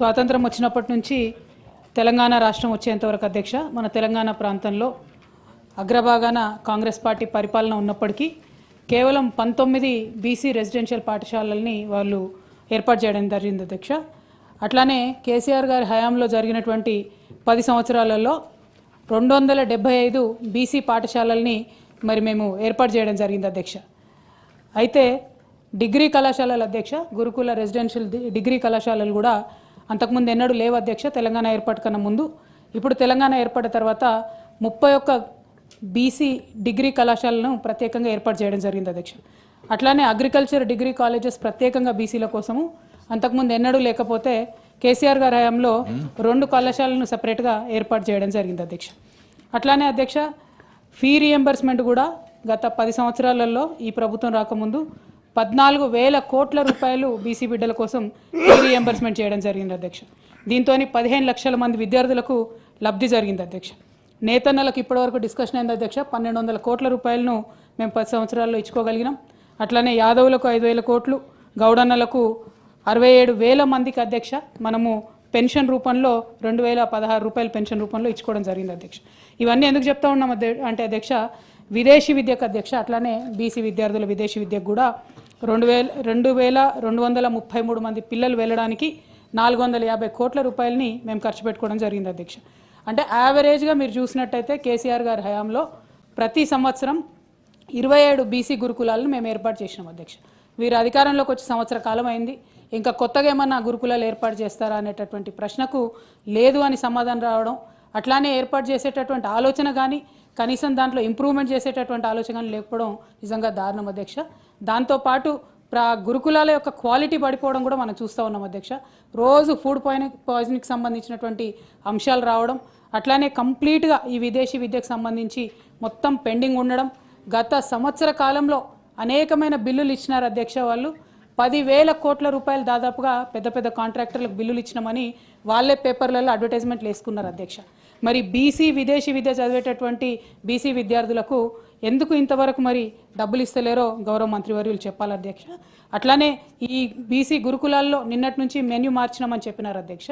స్వాతంత్రం వచ్చినప్పటి నుంచి తెలంగాణ రాష్ట్రం వచ్చేంతవరకు అధ్యక్ష మన తెలంగాణ ప్రాంతంలో అగ్రభాగాన కాంగ్రెస్ పార్టీ పరిపాలన ఉన్నప్పటికీ కేవలం 19 బీసీ రెసిడెన్షియల్ పాఠశాలల్ని వాళ్ళు ఏర్పాటు చేయడం జరిగింది అధ్యక్ష. అట్లానే కేసీఆర్ గారి హయాంలో జరిగినటువంటి 10 సంవత్సరాలలో 275 బీసీ పాఠశాలల్ని మరి మేము ఏర్పాటు చేయడం జరిగింది అధ్యక్ష. అయితే డిగ్రీ కళాశాలల అధ్యక్ష గురుకుల రెసిడెన్షియల్ డిగ్రీ కళాశాలలు కూడా అంతకుముందు ఎన్నడూ లేవు అధ్యక్ష తెలంగాణ ఏర్పాటు కన్నా ముందు. ఇప్పుడు తెలంగాణ ఏర్పడిన తర్వాత 31 బీసీ డిగ్రీ కళాశాలను ప్రత్యేకంగా ఏర్పాటు చేయడం జరిగింది అధ్యక్ష. అట్లానే అగ్రికల్చర్ డిగ్రీ కాలేజెస్ ప్రత్యేకంగా బీసీల కోసము అంతకుముందు ఎన్నడూ లేకపోతే కేసీఆర్ గారి హయాంలో 2 కళాశాలను సపరేట్గా ఏర్పాటు చేయడం జరిగింది అధ్యక్ష. అట్లానే అధ్యక్ష ఫీ రియంబర్స్మెంట్ కూడా గత 10 సంవత్సరాలలో ఈ ప్రభుత్వం రాకముందు 14,000 కోట్ల రూపాయలు బీసీ బిడ్డల కోసం ఫీ రియంబర్స్మెంట్ చేయడం జరిగింది అధ్యక్ష. దీంతో 15 లక్షల మంది విద్యార్థులకు లబ్ధి జరిగింది అధ్యక్ష. నేతన్నలకు ఇప్పటివరకు డిస్కషన్ అయింది అధ్యక్ష. 1,200 కోట్ల రూపాయలను మేము 10 సంవత్సరాల్లో ఇచ్చుకోగలిగినాం. అట్లానే యాదవులకు 5,000 కోట్లు, గౌడన్నలకు 67,000 మందికి అధ్యక్ష మనము పెన్షన్ రూపంలో 2,016 రూపాయల పెన్షన్ రూపంలో ఇచ్చుకోవడం జరిగింది అధ్యక్ష. ఇవన్నీ ఎందుకు చెప్తా ఉన్నాం అంటే అధ్యక్ష విదేశీ విద్యకు అధ్యక్ష అట్లానే బీసీ విద్యార్థుల విదేశీ విద్యకు కూడా 2,233 మంది పిల్లలు వెళ్ళడానికి 450 కోట్ల రూపాయలని మేము ఖర్చు పెట్టుకోవడం జరిగింది అధ్యక్ష. అంటే యావరేజ్గా మీరు చూసినట్టయితే కేసీఆర్ గారి హయాంలో ప్రతి సంవత్సరం 27 బీసీ గురుకులాలను మేము ఏర్పాటు చేసినాం అధ్యక్ష. వీరు అధికారంలోకి వచ్చి సంవత్సర కాలం అయింది, ఇంకా కొత్తగా ఏమన్నా గురుకులాలు ఏర్పాటు చేస్తారా అనేటటువంటి ప్రశ్నకు లేదు అని సమాధానం రావడం, అట్లానే ఏర్పాటు చేసేటటువంటి ఆలోచన కానీ కనీసం దాంట్లో ఇంప్రూవ్మెంట్ చేసేటటువంటి ఆలోచన కానీ లేకపోవడం నిజంగా దారుణం అధ్యక్ష. దాంతోపాటు గురుకులాల యొక్క క్వాలిటీ పడిపోవడం కూడా మనం చూస్తూ ఉన్నాం అధ్యక్ష. రోజు ఫుడ్ పాయిజనింగ్కి సంబంధించినటువంటి అంశాలు రావడం, అట్లానే కంప్లీట్గా ఈ విదేశీ విద్యకు సంబంధించి మొత్తం పెండింగ్ ఉండడం, గత సంవత్సర కాలంలో అనేకమైన బిల్లులు ఇచ్చినారు అధ్యక్ష. వాళ్ళు 10,000 కోట్ల రూపాయలు దాదాపుగా పెద్ద పెద్ద కాంట్రాక్టర్లకు బిల్లులు ఇచ్చినామని వాళ్ళే పేపర్లలో అడ్వర్టైజ్మెంట్లు వేసుకున్నారు అధ్యక్ష. మరి బీసీ విదేశీ విద్య చదివేటటువంటి బీసీ విద్యార్థులకు ఎందుకు ఇంతవరకు మరి డబ్బులు ఇస్తలేరో గౌరవ మంత్రివర్యులు చెప్పాలి అధ్యక్ష. అట్లానే ఈ బీసీ గురుకులాల్లో నిన్నటి నుంచి మెన్యూ మార్చినామని చెప్పినారు అధ్యక్ష.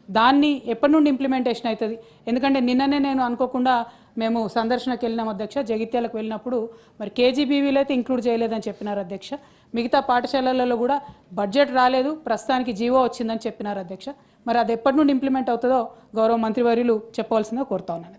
దాన్ని ఎప్పటి నుండి ఇంప్లిమెంటేషన్ అవుతుంది? ఎందుకంటే నిన్ననే నేను అనుకోకుండా మేము సందర్శనకు వెళ్ళినాం అధ్యక్ష. జగిత్యాలకు వెళ్ళినప్పుడు మరి కేజీబీవీలు అయితే ఇంక్లూడ్ చేయలేదని చెప్పినారు అధ్యక్ష. మిగతా పాఠశాలలలో కూడా బడ్జెట్ రాలేదు, ప్రస్తుతానికి జీవో వచ్చిందని చెప్పినారు అధ్యక్ష. మరి అది ఎప్పటి నుండి ఇంప్లిమెంట్ అవుతుందో గౌరవ మంత్రివర్యులు చెప్పవలసిందిగా కోరుతా ఉన్నాను.